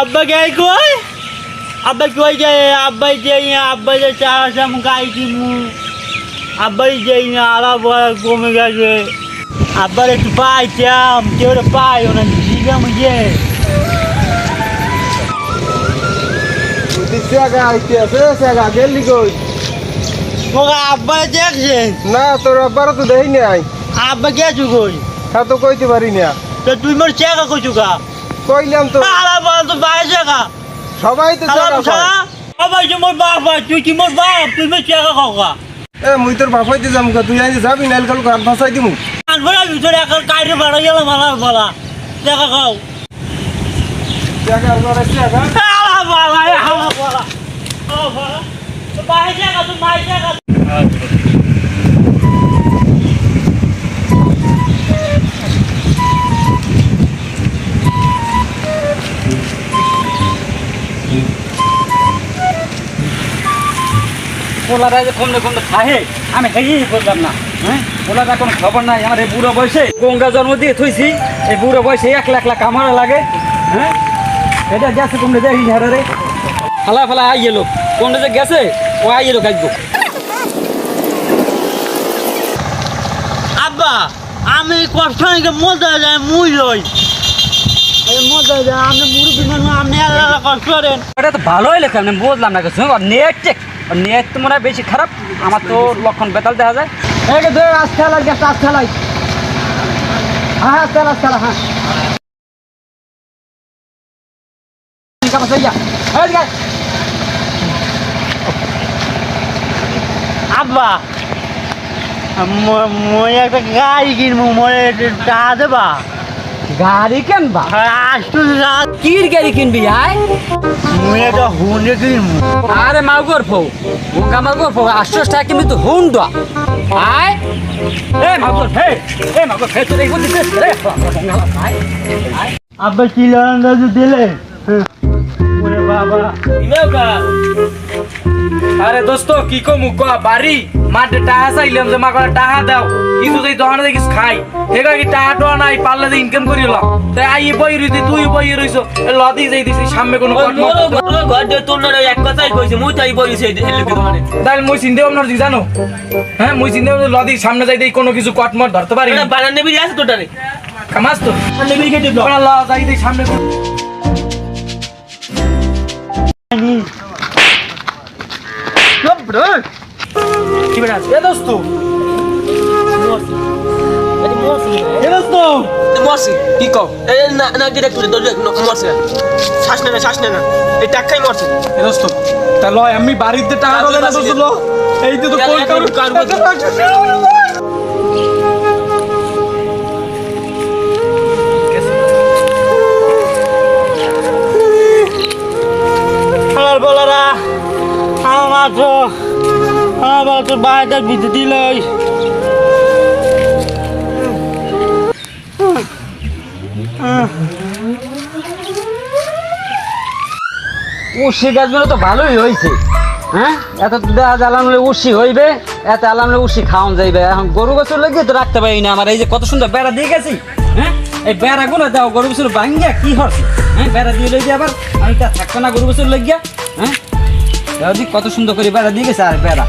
আব্বা গাই কই আব্বা কই যায় আব্বাই যাই আব্বাই যে চা সাম গাই দিমু আব্বাই যাই না আলা বড় কমে গেছে আব্বার একটু পাইতাম কেউ পাই ওনা জিগা মুজে জায়গা আইতে আছে জায়গা গেলি কই তোরা আব্বা দেখছে না তোর আব্বার তো দেই নাই আব্বা গেছু কই তা তো কইতে পারি না তো তুই মোর চেকা কইছু কা কইলাম তো আলা বড় তো বাইরে জায়গা সবাই তো জায়গা কয়। আব্বা যে মোর বাপ তুই কি মোর বাপ তুই মোর চেকা খাওয়া এ মুই তোর বাপ হইতে যাম গা তুই আইতে যাবি নাইল কাল গান ফাসাই দিমু আনবরা ভিতরে এখন কাইরে বাড়া গেল মালা বলা চেকা খাও জায়গা করে জায়গা আলা বলা আলা বলা ও বলা তো বাইরে জায়গা তো মাই জায়গা পোলাটা যে কমলে কমলে খাহে আমি হেরিয়ে করলাম না হ্যাঁ পোলাটা কোনো খবর নাই আমার এই বুড়ো বয়সে গঙ্গা জন্ম দিয়ে থইছি এই বুড়ো বয়সে একলা একলা কামড়া লাগে হ্যাঁ এটা গেছে কমলে দেখি হারে রে ফালা ফালা আই গেলো কমলে যে গেছে ও আই গেলো কাজবো আব্বা আমি কষ্ট নিকে মজা যায় মুই লই এই মজা যায় আমি মুরুবি মানুষ আপনি আলাদা কষ্ট করেন এটা তো ভালোই লেখা আমি বুঝলাম না কিছু নেট তো মনে হয় বেশি খারাপ আমার তো লক্ষণ বেতাল দেখা যায় এই দে আজ খেলাই গেছে আজ খেলাই হ্যাঁ খেলা খেলা হ্যাঁ আব্বা মই একটা গাড়ি কিনবো মরে টাকা দেবা গাড়ি কেনবা আসতো কির গাড়ি কিনবি আয় মই একটা হুন্ডে কিনবো আরে মাগর ফো গঙ্গা মাগর ফো 800 টাকা কিনবি তো হুন্ডা আয় এ মাগর তোর এই বুদ্ধি রে আয় আব্বা চিলানন্দা দিলে ওরে বাবা আরে দোস্ত কি কমু ক বাড়ি মাঠে টাকা চাইলাম যে মা করে টাকা দাও কিন্তু এই দোকানে দেখিস খাই হেগা কি টাকা টোয়া নাই পারলে যে ইনকাম করিলাম তাই আই বই রইতে তুই বই রইছো লদি যাই দিছি সামনে কোনো ঘর দিয়ে তোর না এক কথাই কইছে মুই তাই বলিছি দোকানে তাহলে মুই চিন্তা ভাবনা করছি জানো হ্যাঁ মুই চিন্তা ভাবনা লদি সামনে যাই দেই কোনো কিছু কটমট ধরতে পারি না বানান নেবি আছে তোটারে কামাস তো নেবি কেটে দাও ল যাই দেই সামনে কি বেড়া এ দোস্ত এ দোস্ত মরছি কি কও এই না না ডিরেক্ট দৌড় মরছে শ্বাস নে না এই টাকাই মরছে এ দোস্ত তা লয় আমি বাড়িতে টাকা দলে না দোস্ত ল এই তো কোন আমার বলারা আমার তো বাইরের ভিতরে দিল উশি গাছগুলো তো ভালোই হয়েছে হ্যাঁ এত দেওয়া জ্বালানলে উশি হইবে এত আলামলে উশি খাওয়ান যাইবে এখন গরু গাছের লাগিয়ে তো রাখতে পারি না আমার এই যে কত সুন্দর বেড়া দিয়ে গেছি হ্যাঁ এই বেড়াগুলো দাও গরু গাছের ভাঙ্গিয়া কি হচ্ছে হ্যাঁ বেড়া দিয়ে লই আবার আমি তা থাকতো না গরু গাছের লাগিয়া হ্যাঁ কত সুন্দর করে বেড়া দিয়ে গেছে আর বেড়া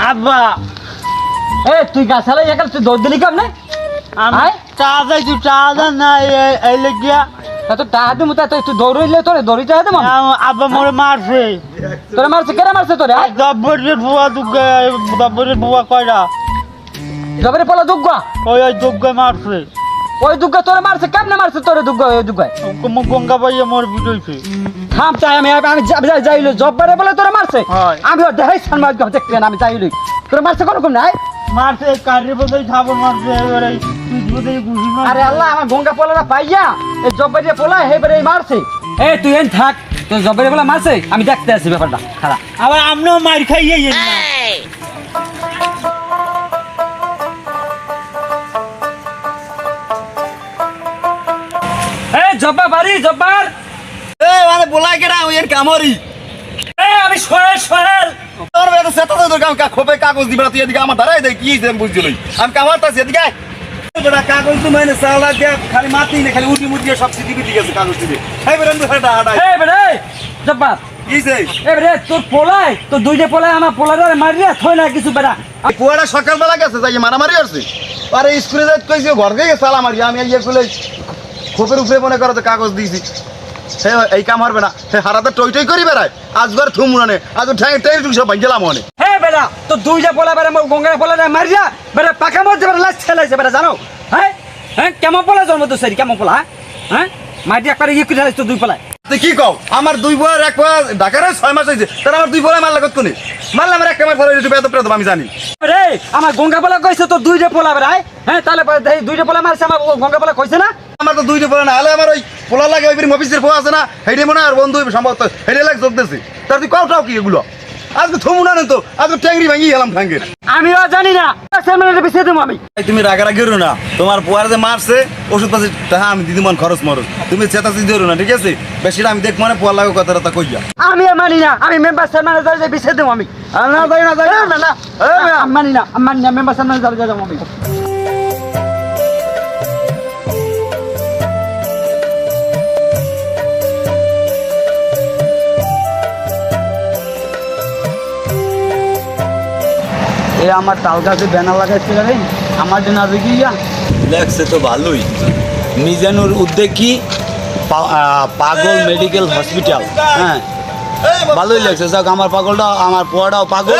আব্বা এ তুই গাছ হালাই একাল তুই দৌড় দিলি কেমন আমি চা যাই তুই চা যা না এই লেগিয়া তা তো টাহা দিমু তা তুই দৌড়ইলে তোরে দৌড়িতে হাতে মা আব্বা মোরে মারছে তোরে মারছে কেন মারছে তোরে দব্বরের বুয়া দুগ্গা দব্বরের বুয়া কয়টা জবরে পলা দুগ্গা ওই দুগ্গা মারছে ওই দুগ্গা তোরে মারছে কেমনে মারছে তোরে দুগ্গা ওই দুগ্গায় গঙ্গা পাইয়া মোর বিজয়ছে থাম চাই আমি যাইলো জব্বারে বলে তোরে মারছে হয়। আমি দেখাই সানমাজ দেখতেন আমি যাইলি তোরে মারছে কোন কোন নাই মারছে কারের বোধহয় খাবো মারছে এবারে তুই বোধহয় ঘুষি মারছে আরে আল্লাহ আমার গঙ্গা পোলাটা পাইয়া এই জব্বারে পোলা হেবারে মারছে এ তুই এন থাক তোর জব্বারে পোলা মারছে আমি দেখতে আসি ব্যাপারটা খারাপ আবার আমরাও মার খাইয়ে না জব্বা বাড়ি জব্বার এ মানে বলাই কেডা ওই এর কামরি আমি সোহেল তোর বেটা সেটা তো কাম খোপে কাগজ দিবা তুই এদিকে আমার দাঁড়াই দে কি বুঝছিলই আমি কামারতাছি এদিকে বেটা কাগজ তো মানে চালা দিয়া খালি মাটি না খালি উটি মুটি সব সিটি বিটি গেছে কাগজ দিবে এই বেটা হাঁটা হাঁটা এই বেরে জব্বার কি যে এই বেরে তোর পোলাই তো দুইটা পোলাই আমার পোলারে মারিয়া থই না কিছু বেটা পুয়াটা সকালবেলা গেছে যাই মারামারি আসছে আরে স্কুলে যাই কইছে ঘর গিয়ে সালা মারি আমি ইয়ে খুলে খোপের উপরে মনে করো তো কাগজ দিয়েছি সে এই কাম হারবে না সে হারাতে টই টই করি বেড়ায় আজবার থুমুনে আজ ঠ্যাং ঠ্যাং সব ভাঙলাম মনে হে বেটা তো দুইটা পোলা বেরে গঙ্গার পোলারে মারিয়া বেরে পাকা মধ্যে বেরে লাশ ছেলাইছে বেটা জানো হ্যাঁ হ্যাঁ কেমন পোলা জন্ম তো সেরি কেমন পোলা হ্যাঁ মাটি একবারে ইয়ে করে তো দুই পোলা তুই কি কও আমার দুই বয়ের এক বয় ঢাকার 6 মাস হয়েছে তার আমার দুই বয় মারলা কত কোনে মারলাম এক কামার ফলে একটু বেদ প্রেদ আমি জানি রে আমার গঙ্গা পোলা কইছে তো দুইটা পোলা বেড়ায় হ্যাঁ তাহলে দুইটা পোলা মারছে আমার গঙ্গা পোলা কইছে না আমার তো দুইটা পোলা না হলে আমার ওই পোলা লাগে ওই অফিসের পোলা আছে না হেডে মনে আর বন্ধু সম্ভবত হেডে লাগে যোগ দিয়েছে তার তুই কওটাও কি এগুলো আজকে থমুনা না তো আজকে ট্যাংরি ভাঙি গেলাম ঠ্যাঙ্গের আমিও জানি না সেমিনারে পিছিয়ে দেবো আমি তুমি রাগারাগি করো না তোমার পোয়ার যে মারছে ওষুধ পাশে তাহা আমি দিদি মন খরচ মরচ তুমি চেতাচি ধরো না ঠিক আছে বেশিটা আমি দেখ মানে পোয়ার লাগে কথা কইয়া আমি মানি না আমি মেম্বার সেমিনারে পিছিয়ে দেবো আমি না যাই না যাই না না আমি মানি না মেম্বার সেমিনারে যাবো আমি এ আমার তাল গাছে ব্যানার লাগাইছিল রে আমার জন্য আজ গিয়া দেখছে তো ভালোই মিজানুর উদ্যোগ কি পাগল মেডিকেল হসপিটাল হ্যাঁ ভালোই লাগছে যাক আমার পাগলটা আমার পোয়াটাও পাগল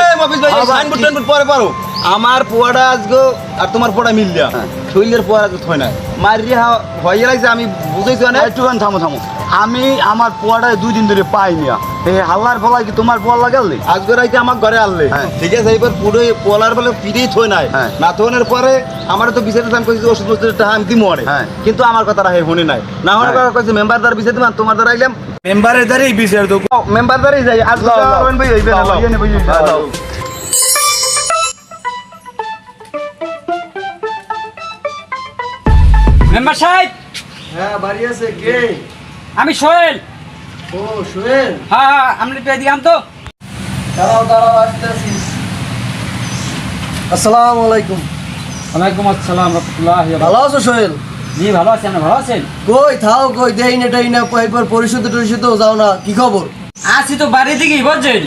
সাইনবোর্ড টাইনবোর্ড পরে পারো আমার পোয়াটা আজকে আর তোমার পোয়াটা মিল দিয়া শরীরের পোয়ার আজকে থয় না মারিয়া হয়ে লাগছে আমি বুঝাইছি না একটুখানি থামো আমি আমার পোয়াটা 2 দিন ধরে পাই না এই হাল্লার ফলাই কি তোমার পোয়া লাগালে আজকে রাইতে আমার ঘরে আনলে ঠিক আছে এইবার পুরো পোলার বলে পিড়েই থই নাই না থনের পরে আমার তো বিচারে আমি কইছি ওষুধ ওষুধ টাকা আমি দিমু আরে কিন্তু আমার কথাটা হে শুনি নাই না হওয়ার কথা কইছে মেম্বার দ্বারা বিচার দিবেন তোমার দ্বারা আইলাম মেম্বারের দ্বারাই বিচার দেবো মেম্বার দ্বারাই যাই আজকে হবেন ভাই হইবে না মেম্বার সাহেব হ্যাঁ বাড়ি আছে কে আমি সোহেল ও সোহেল হ্যাঁ আমি তো এদিকে আম তো দাঁড়াও আসতেছি আসসালামু আলাইকুম ওয়ালাইকুম আসসালাম রাহমাতুল্লাহি ওয়া ভালো আছো সোহেল জি ভালো আছি আপনি ভালো আছেন কই থাও কই দেই না এরপর পরিশোধ যাও না কি খবর আছি তো বাড়ি দিকেই বুঝছেন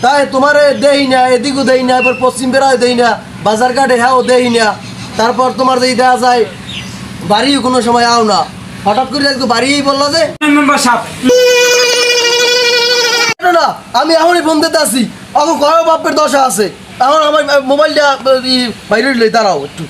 তাই তোমারে দেই না এদিকও দেই না এবার পশ্চিম বেড়ায় দেই না বাজার ঘাটে হ্যাঁ দেই না তারপর তোমার যদি দেওয়া যায় বাড়িও কোনো সময় আও না হঠাৎ করে আজকে বাড়িই বললো যে মেম্বার সাহেব না আমি এখনই ফোন দিতে আসি এখন কয় বাপের দশা আছে এখন আমার মোবাইলটা বাইরে লই দাঁড়াও একটু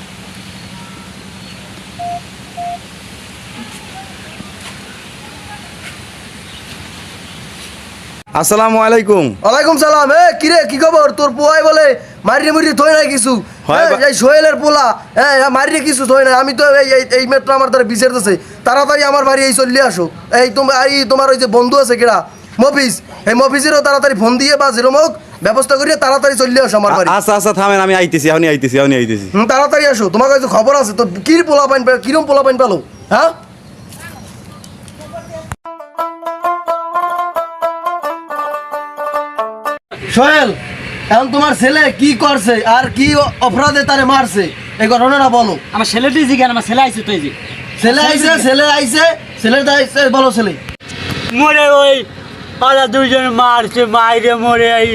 আসসালামু আলাইকুম ওয়ালাইকুম সালাম কিরে কি খবর তোর পোয়াই বলে মারিয়ে মুড়ি থই নাই কিছু এই সোহেলের পোলা মারিয়ে কিছু থই নাই আমি তো এই মেট্রো আমার দ্বারা বিচারতেছে তাড়াতাড়ি আমার বাড়ি এই চলে আসো তোমার ওই যে বন্ধু আছে কিরা মফিস এই মফিসেরও তাড়াতাড়ি ফোন দিয়ে বা যেরকম হোক ব্যবস্থা করিয়ে তাড়াতাড়ি চলে আসো আমার বাড়ি আচ্ছা থামেন আমি আইতেছি আইতেছি তাড়াতাড়ি আসো তোমার কাছে খবর আছে তো কিরম পোলা পাইন পেলো হ্যাঁ সোহেল এখন তোমার ছেলে কি করছে আর কি অপরাধে তারে মারছে এই ঘটনাটা বলো আমার ছেলেটি জিজ্ঞান আমার ছেলে আইছে তো এই যে ছেলে আইছে ছেলের বলো ছেলে মরে ওই ওরা দুজন মারছে মাইরে মরে এই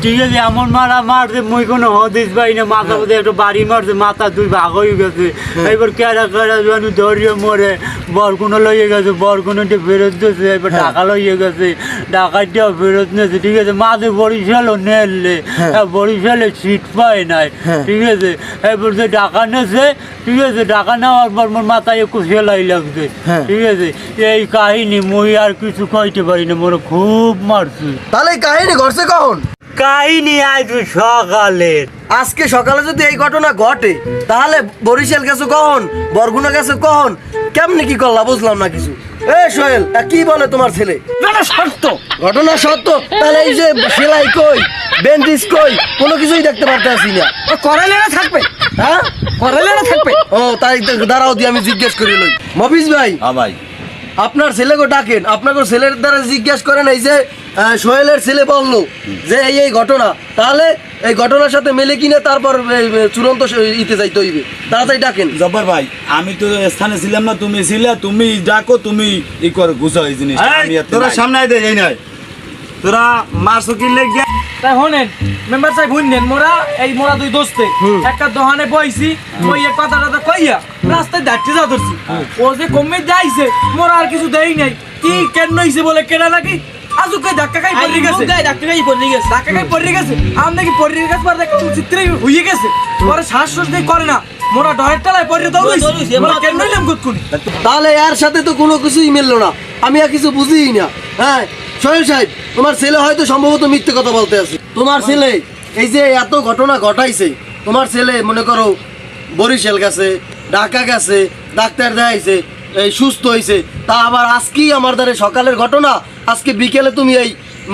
ঠিক আছে এমন মারছে মুই কোনো হদিস পাই না মাথা মধ্যে একটা বাড়ি মারছে মাথা 2 ভাগ হয়ে গেছে এবার কেরা জানি ধরিয়ে মরে বরগুনো লইয়ে গেছে বরগুনোটা ফেরত দিয়েছে এবার টাকা লইয়ে গেছে ডাকাইটাও ফেরত নিয়েছে ঠিক আছে মাঝে বরিশালও নেলে বরিশালে সিট পায় নাই ঠিক আছে এবার যে টাকা নেছে ঠিক আছে টাকা নেওয়ার পর মোর মাথায় একটু সেলাই লাগছে ঠিক আছে এই কাহিনী মুই আর কিছু কইতে পারি না মোর খুব মারছে তাহলে কাহিনী ঘটছে কখন কাহিনী আজ সকালের আজকে সকালে যদি এই ঘটনা ঘটে তাহলে বরিশাল গেছো কখন বরগুনা গেছো কখন কেমনি কি করলা বুঝলাম না কিছু সোহেল কি বলে তোমার ছেলে ঘটনা সত্য তাহলে এই যে সেলাই কই ব্যান্ডেজ কই কোনো কিছুই দেখতে পারতেছি না করালে না থাকবে হ্যাঁ করালে না থাকবে ও তাই দাঁড়াও দিয়ে আমি জিজ্ঞেস করি লই মফিজ ভাই ভাই আপনার ছেলেকে ডাকেন আপনাকে ছেলের দ্বারা জিজ্ঞেস করেন এই যে সোহেলের ছেলে বললো যে এই ঘটনা, তাহলে এই ঘটনার সাথে মেলে কিনে তারপর চূড়ান্ত ইতে যাইতে হইবে। তাড়াতাড়ি ডাকেন। জব্বার ভাই, আমি তো স্থানে ছিলাম না, তুমি ছিলে, তুমি ডাকো, তুমি ই করো, গুছো এই জিনিস। তোরা সামনে আয় দে, এই নাই তোরা মারছো কি লেগে। তাই হনেন মেম্বার সাহেব শুনলেন, মোরা দুই দোস্তে একটা দোকানে বইছি, ওই কথা টথা কইয়া রাস্তায় দাঁড়িয়ে যা ধরছি। ও যে কমে যাইছে, মোরা আর কিছু দেই নাই। কি কেন হইছে বলে কেনা নাকি আজুকে ধাক্কা খাই পড়ে গেছে, ধাক্কা খাই পড়ে গেছে। আম নাকি পড়ে গেছে, পরে দেখি চিত্রেই হইয়ে গেছে। পরে শ্বাস দিয়ে করে না, মোরা ডয়ের টালায় পড়ে দৌড়াইছে। কেন হইলাম গুতকুনি। তাহলে এর সাথে তো কোনো কিছুই মিললো না, আমি আর কিছু বুঝিই না। হ্যাঁ সোহেল সাহেব, তোমার ছেলে হয়তো সম্ভবত মিথ্যে কথা বলতে আছে। তোমার ছেলে এই যে এত ঘটনা ঘটাইছে, তোমার ছেলে মনে করো বরিশাল গেছে, ঢাকা গেছে, ডাক্তার দেখাইছে, এই সুস্থ হয়েছে, তা আবার আজকেই আমার দ্বারা সকালের ঘটনা, আজকে বিকেলে তুমি এই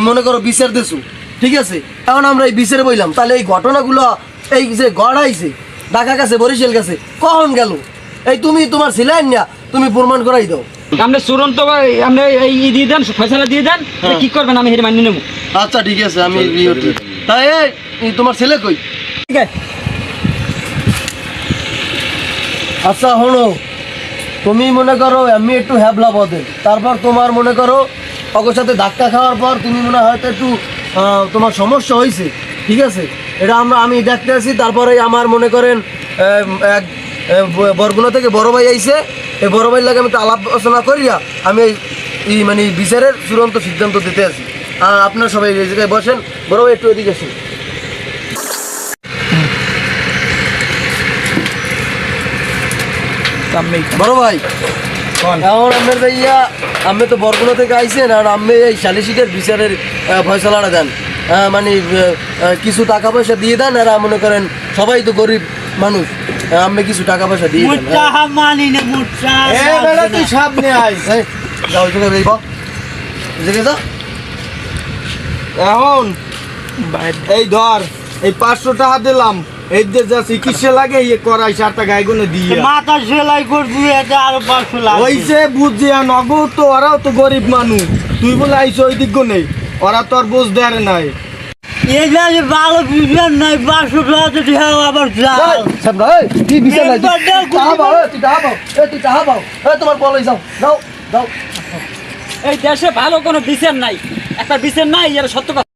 মনে করো বিচার দেছো, ঠিক আছে? এখন আমরা এই বিচারে বইলাম, তাহলে এই ঘটনাগুলো এই যে গড়াইছে, ঢাকা গেছে, বরিশাল গেছে, কখন গেল? এই তুমি তোমার ছেলে না, তুমি প্রমাণ করাই দাও। আপনি চূড়ান্ত আপনি এই দিয়ে দেন, ফয়সালা দিয়ে দেন, কি করবেন আমি হেরে মানিয়ে নেব। আচ্ছা ঠিক আছে, আমি তাই তোমার ছেলে কই? ঠিক আছে, আচ্ছা হলো, তুমি মনে করো আমি একটু হ্যাবলা বদে, তারপর তোমার মনে করো ওর সাথে ধাক্কা খাওয়ার পর তুমি মনে হয় হয়তো একটু তোমার সমস্যা হয়েছে, ঠিক আছে? এটা আমি দেখতে আছি। তারপরে আমার মনে করেন এক বরগুনা থেকে বড় ভাই আইছে, এই বড় ভাইয়ের লাগে আমি একটু আলাপ আলোচনা করিয়া আমি এই মানে বিচারের চূড়ান্ত সিদ্ধান্ত দিতে আছি। আপনার সবাই এই জায়গায় বসেন, বড় ভাই একটু এদিকে আসুন। বড় ভাই, এখন আপনার ভাইয়া আমি তো বরগুনা থেকে আইছেন, আর আমি এই সালিশিদের বিচারের ফয়সালাটা দেন, মানে কিছু টাকা পয়সা দিয়ে দেন। আর মনে করেন সবাই তো গরিব মানুষ, আমি কিছু টাকা পয়সা দিয়ে দেন। মানি না মুচা, তুই সামনে আয়। যাও ওই জায়গায় যাও, ওই জায়গায় যাও। এখন এই ধর, এই 500 টাকা দিলাম, এই যে যা চিকিৎসা লাগে ইয়ে করাই 4 টাকা এগুলো দিয়ে মাথা সেলাই করবি, এটা আরো 500 লাগবে। ওইসে বুঝছি, নগদ তো ওরাও তো গরিব মানুষ, তুই বলে আইসো ওই দিক নেই, ওরা তোর বুঝ দেয় নাই। এটা যে ভালো বিচার নাই, 500 টাকা তো ঢেউ আবার যাও। তুই বিচার নাই, টাকা পাও, তুই টাকা পাও, তুই টাকা পাও, তোমার বলাই যাও, যাও যাও। এই দেশে ভালো কোনো বিচার নাই, একটা বিচার নাই, এর সত্য কথা।